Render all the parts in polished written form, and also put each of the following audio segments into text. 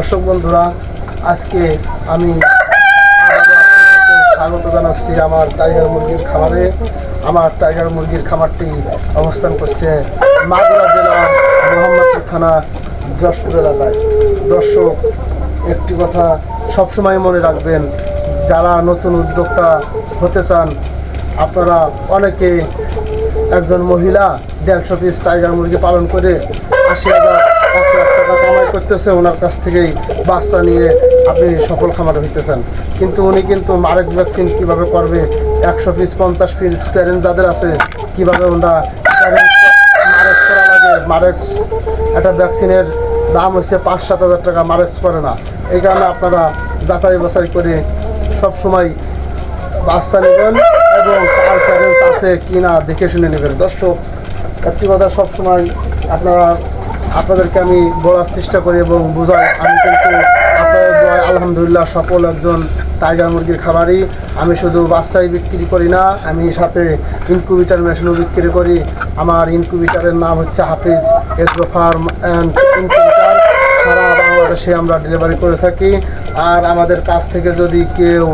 দর্শক বন্ধুরা, আজকে আমি স্বাগত জানাচ্ছি আমার টাইগার মুরগির খামারে। আমার টাইগার মুরগির খামারটি অবস্থান করছে মাগুরা জেলার মোহাম্মদপুর থানা যশপুর এলাকায়। দর্শক, একটি কথা সবসময় মনে রাখবেন, যারা নতুন উদ্যোক্তা হতে চান, আপনারা অনেকে একজন মহিলা 150 পিস টাইগার মুরগি পালন করে 80,000 টাকা কামাই করতেছে। ওনার কাছ থেকেই বাচ্চা নিয়ে আপনি সফল খামারে হইতেছেন। কিন্তু উনি কিন্তু মারেক্স ভ্যাকসিন কীভাবে করবে, 100 পিস 50 পিস প্যারেন্ট যাদের আছে, কীভাবে ওনারা মারেক্স করা লাগে। মারেক্স একটা ভ্যাকসিনের দাম হচ্ছে 5-7 হাজার টাকা, মারেক্স করে না। এই কারণে আপনারা যাচাই বাছাই করে সবসময় বাচ্চা নেবেন এবং তার প্যারেন্টস আছে কি না দেখে শুনে নেবেন। দর্শক, একটি কথা সবসময় আপনাদেরকে আমি বলার চেষ্টা করি এবং বোঝাই, আমি কিন্তু আপনাদের দোয়ায় আলহামদুলিল্লাহ সফল একজন টাইগার মুরগির খামারি। আমি শুধু বাচ্চাই বিক্রি করি না, আমি সাথে ইনকিউবেটর মেশিনও বিক্রি করি। আমার ইনকিউবেটরের নাম হচ্ছে হাফিজ এগ্রো ফার্ম অ্যান্ড ইনকিউবেটর। সারা বাংলাদেশে আমরা ডেলিভারি করে থাকি। আর আমাদের কাছ থেকে যদি কেউ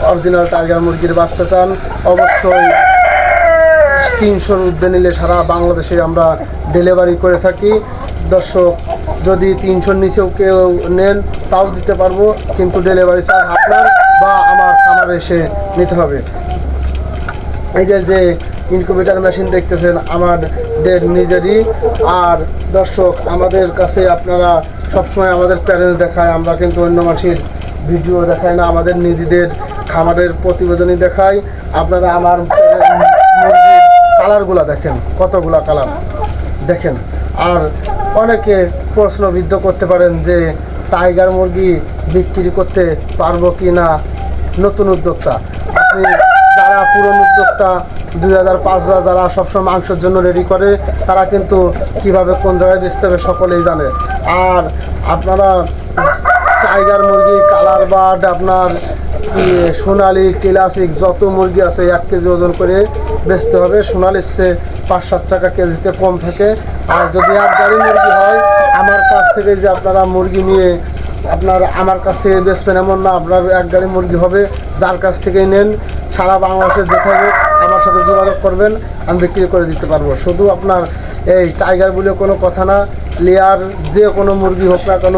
অরিজিনাল টাইগার মুরগির বাচ্চা চান, অবশ্যই 300-র ঊর্ধ্বে নিলে সারা বাংলাদেশে আমরা ডেলিভারি করে থাকি। দর্শক, যদি 300-র নিচেও কেউ নেন তাও দিতে পারবো, কিন্তু ডেলিভারি চার্জ আপনার বা আমার খামারে এসে নিতে হবে। এই যে ইনকিউবেটর মেশিন দেখতেছেন আমাদের নিজেরই। আর দর্শক, আমাদের কাছে আপনারা সবসময় আমাদের প্যারেন্টস দেখায়, আমরা কিন্তু অন্য মানুষের ভিডিও দেখাই না, আমাদের নিজেদের খামারের প্রতিবেদনই দেখাই। আপনারা আমার মুরগির কালারগুলা দেখেন, কতগুলা কালার দেখেন। আর অনেকে প্রশ্নবিদ্ধ করতে পারেন যে টাইগার মুরগি বিক্রি করতে পারবো কি না নতুন উদ্যোক্তা। আপনি যারা পুরনো উদ্যোক্তা 2000-5000 যারা সবসময় মাংসের জন্য রেডি করে, তারা কিন্তু কিভাবে কোন জায়গায় বেচতে হবে সকলেই জানে। আর আপনারা টাইগার মুরগি, কালার বার্ড, আপনার সোনালি, ক্লাসিক যত মুরগি আছে 1 কেজি ওজন করে বেচতে হবে। সোনালির চেয়ে 5-7 টাকা কেজিতে কম থাকে। আর যদি 1 গাড়ি মুরগি হয়, আমার কাছ থেকে যে আপনারা মুরগি নিয়ে আমার কাছ থেকে বেচবেন এমন না, আপনার 1 গাড়ি মুরগি হবে। যার কাছ থেকেই নেন, সারা বাংলাদেশে যেখানে আমার সাথে যোগাযোগ করবেন, আমি বিক্রি করে দিতে পারবো। শুধু আপনার এই টাইগার বলে কোনো কথা না, লেয়ার যে কোনো মুরগি হোক না কেন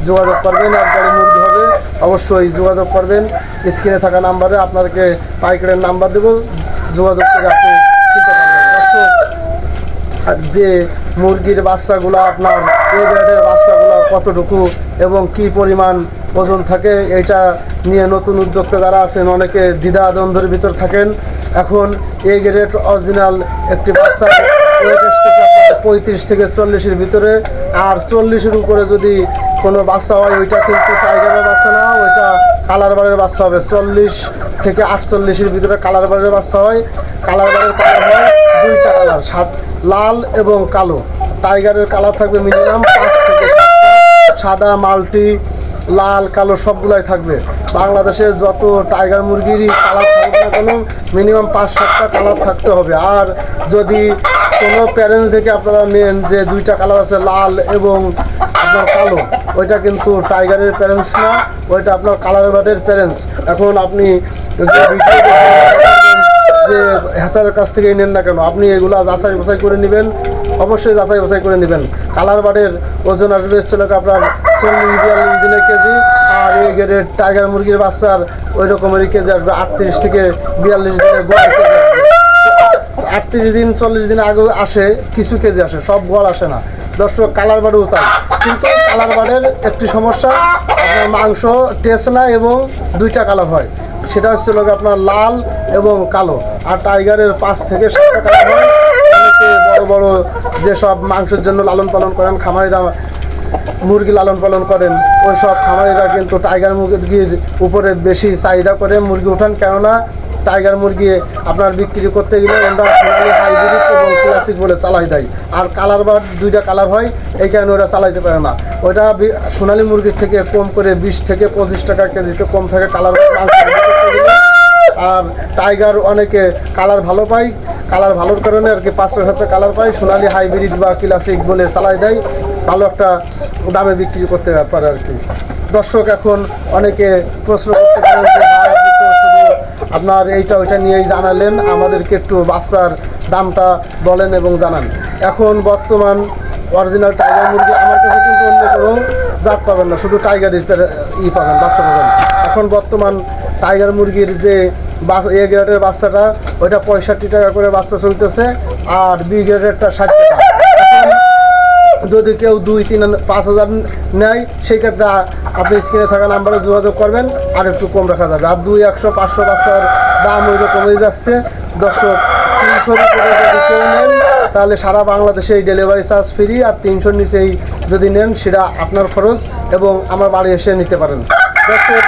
যোগাযোগ করবেন। 1 গাড়ি মুরগি হবে, অবশ্যই যোগাযোগ করবেন। স্ক্রিনে থাকা নাম্বারে আপনাদেরকে পাইকারের নাম্বার দেবো, যোগাযোগ করে আপনি কিনতে পারবেন। দর্শক, যে মুরগির বাচ্চাগুলো আপনার এই গ্রেডের বাচ্চাগুলো কতটুকু এবং কি পরিমাণ ওজন থাকে, এটা নিয়ে নতুন উদ্যোক্তা যারা আছেন অনেকে দ্বিধাদ্বন্দ্বের ভিতর থাকেন। এখন এই গ্রেড অরিজিনাল একটি বাচ্চা 35 থেকে 40-এর ভিতরে, আর 40-এর উপরে যদি কোনো বাচ্চা হয়, ওইটা কিন্তু টাইগারের বাচ্চা না, ওইটা কালার বারের বাচ্চা হবে। 40 থেকে 48-এর ভিতরে কালার বারের বাচ্চা হয়। কালার বারের কালার হয় 2টা কালার, লাল এবং কালো। টাইগারের কালার থাকবে মিনিমাম 5 থেকে 7টা, সাদা, মাল্টি, লাল, কালো সবগুলাই থাকবে। বাংলাদেশের যত টাইগার মুরগিরই কালার থাকবে না কেন, মিনিমাম 5-7টা কালার থাকতে হবে। আর যদি কোনো প্যারেন্টস থেকে আপনারা নেন যে 2টা কালার আছে, লাল এবং আপনার কালো, ওইটা কিন্তু টাইগারের প্যারেন্টস না, ওইটা আপনার কালার বার্ডের প্যারেন্টস। এখন আপনি যে হ্যাচারের কাছ থেকে নেন না কেন, আপনি এগুলো যাচাই বাছাই করে নেবেন, অবশ্যই যাচাই বাছাই করে নেবেন। কালার বার্ডের ওজন আসবে চলে আপনার 40-42 দিনের কেজি। আর এই গ্রেডের টাইগার মুরগির বাচ্চার ওই রকমেরই কেজি আসবে 38 থেকে 42 দিনের গোয়াল কেজি আসবে। 38 দিন 40 দিন আগে আসে কিছু কেজি আসে, সব গোয়াল আসে না। দর্শক, কালার বার্ডও তাই। কিন্তু কালার বার্ডের একটি সমস্যা, আপনার মাংস টেস্ট না এবং 2টা কালার হয়, সেটা হচ্ছে আপনার লাল এবং কালো। আর টাইগারের 5 থেকে 7টা কালার হয়। অনেকে বড় বড় যেসব মাংসের জন্য লালন পালন করেন, খামারিরা মুরগি লালন পালন করেন, ওই সব খামারিরা কিন্তু টাইগার মুরগির উপরে বেশি চাহিদা করে মুরগি উঠান। কেননা টাইগার মুরগি আপনার বিক্রি করতে গেলে ওরা সোনালি, হাইব্রিড এবং ক্লাসিক বলে চালাই দেয়। আর কালার বার্ড 2টা কালার হয়, এই কারণে ওরা চালাইতে পারে না। ওইটা সোনালি মুরগির থেকে কম করে 20 থেকে 25 টাকা কেজিতে কম থাকে কালার মাংস করতে গেলে। আর টাইগার অনেকে কালার ভালো পায়, কালার ভালোর কারণে আর কি 5-7টা কালার পায়, সোনালি, হাইব্রিড বা ক্লাসিক বলে চালাই দেয়। ভালো একটা দামে বিক্রি করতে পারে আর কি। দর্শক এখন অনেকে প্রশ্ন করতে পারেন যে ভাই, আপনি তো শুধু আপনার এইটা ওইটা নিয়েই জানালেন, আমাদেরকে একটু বাচ্চার দামটা বলেন এবং জানান। এখন বর্তমান অরিজিনাল টাইগার মুরগি আমার কাছে কিন্তু অন্য কোনো জাত পাবেন না, শুধু টাইগারের পাবেন, বাচ্চা পাবেন। এখন বর্তমান টাইগার মুরগির যে এ গ্রেডের বাচ্চাটা ওইটা 65 টাকা করে বাচ্চা চলতেছে, আর বি গ্রেডেরটা 60 টাকা। এখন যদি কেউ 2-3-5 হাজার নেয় সেই ক্ষেত্রে আপনি স্ক্রিনে থাকা নাম্বারে যোগাযোগ করবেন, আর একটু কম রাখা যাবে। আর 200-100-500 বাচ্চার দাম ওই রকমই যাচ্ছে। দর্শক 300 করে যদি কেউ নেন তাহলে সারা বাংলাদেশে এই ডেলিভারি চার্জ ফ্রি, আর 300 নিচেই যদি নেন সেটা আপনার খরচ এবং আমার বাড়ি এসে নিতে পারেন। দর্শক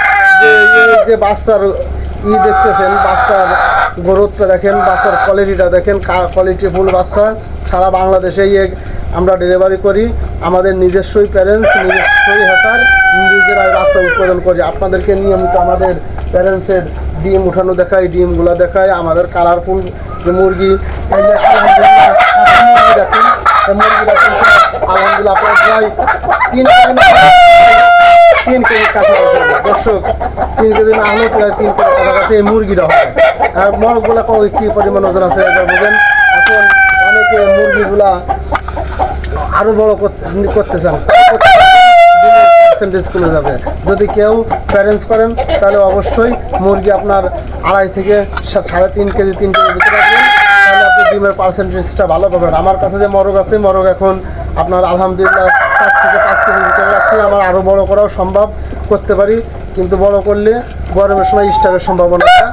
যে বাচ্চার দেখতেছেন, বাচ্চার গ্রোথটা দেখেন, বাচ্চার কোয়ালিটিটা দেখেন, কোয়ালিটিফুল বাচ্চা। সারা বাংলাদেশেই আমরা ডেলিভারি করি, আমাদের নিজস্বই প্যারেন্টস, নিজস্বই হাসার, নিজেরাই বাচ্চা উৎপাদন করি। আপনাদেরকে নিয়মিত আমাদের প্যারেন্টসের ডিম উঠানো দেখাই, ডিমগুলো দেখাই, আমাদের কালারফুল যে মুরগি, আলহামদুলিল্লাহ দেখেন মুরগিটা কিন্তু আলহামদুলিল্লাহ আপনার প্রায় 3 কেজির কাছাকাছি। দর্শক 3 কেজি না হলেও প্রায় 3 কেজির কাছাকাছি এই মুরগিটা হবে। আর মরগুলা কী পরিমাণ ওজন আছে এটা বুঝেন। এখন অনেকে মুরগিগুলা আরও বড় করতে চান, পার্সেন্টেজ কমে যাবে। যদি কেউ প্যারেন্টস করেন তাহলে অবশ্যই মুরগি আপনার 2.5 থেকে 3.5 কেজি 3 কেজি ভিতরে রাখবেন, তাহলে আপনি ডিমের পার্সেন্টেজটা ভালো পাবেন। আমার কাছে যে মরগ আছে, মরগ এখন আপনার আলহামদুলিল্লাহ 4 থেকে 5 কেজি ভিতরে রাখছি। আমার আরও বড় করাও সম্ভব করতে পারি, কিন্তু বড় করলে গরমের সময় স্টারের সম্ভাবনাটা।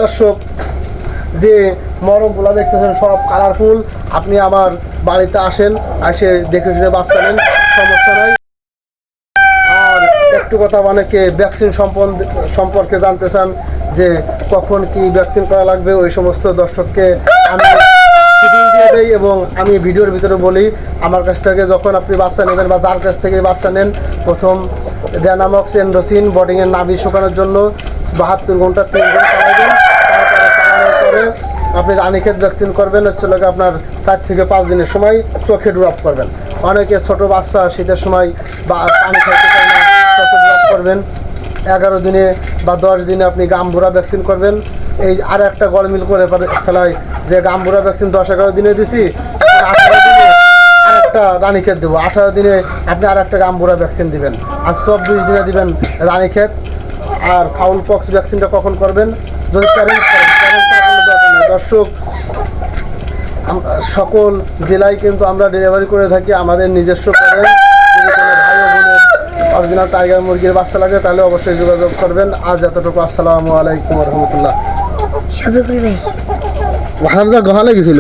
দর্শক যে মরগগুলো দেখতেছেন সব কালারফুল, আপনি আমার বাড়িতে আসেন, এসে দেখে বাচ্চা নেন, সমস্যা নাই। আর একটু কথা, অনেকে ভ্যাকসিন সম্পর্কে জানতে চান যে কখন কি ভ্যাকসিন করা লাগবে, ওই সমস্ত দর্শককে আমি শিডিউল দিয়ে দেই এবং আমি ভিডিওর ভিতরে বলি। আমার কাছ থেকে যখন আপনি বাচ্চা নেবেন বা যার কাছ থেকে বাচ্চা নেন, প্রথম ড্যানামক্স এন্ডোসিন বডিংয়ের নাভি শুকানোর জন্য 72 ঘন্টা 3 দিন চালাবেন। তারপরে চালানোর পরে আপনি রানীক্ষেত ভ্যাকসিন করবেন, হচ্ছে আপনার 4 থেকে 5 দিনের সময় চোখে ড্রপ করবেন। অনেকে ছোটো বাচ্চা শীতের সময় বা পানি খাইতে চায় না, চোখে ড্রপ করবেন। 11 দিনে বা 10 দিনে আপনি গাম্বুরা ভ্যাকসিন করবেন। এই আর একটা গরমিল করে ফেলায় যে গাম্বুরা ভ্যাকসিন 10-11 দিনে দিছি, 18 দিনে আর একটা রানীক্ষেত দেবো, 18 দিনে আপনি আর একটা গাম্বুরা ভ্যাকসিন দিবেন, আর 24 দিনে দিবেন রানীক্ষেত। আর ফাউল পক্স ভ্যাকসিনটা কখন করবেন যদি প্যারেন্টস করেন, দর্শক সকল জেলায় কিন্তু আমরা ডেলিভারি করে থাকি। আমাদের নিজস্ব প্যারেন্টস, যদি কোনো ভাই ও বোনের অরিজিনাল টাইগার মুরগির বাচ্চা লাগে তাহলে অবশ্যই যোগাযোগ করবেন। আজ এতটুকু, আসসালামু আলাইকুম রহমতুল্লাহ। সবে করে ভাড়া গহা লেগেছিল।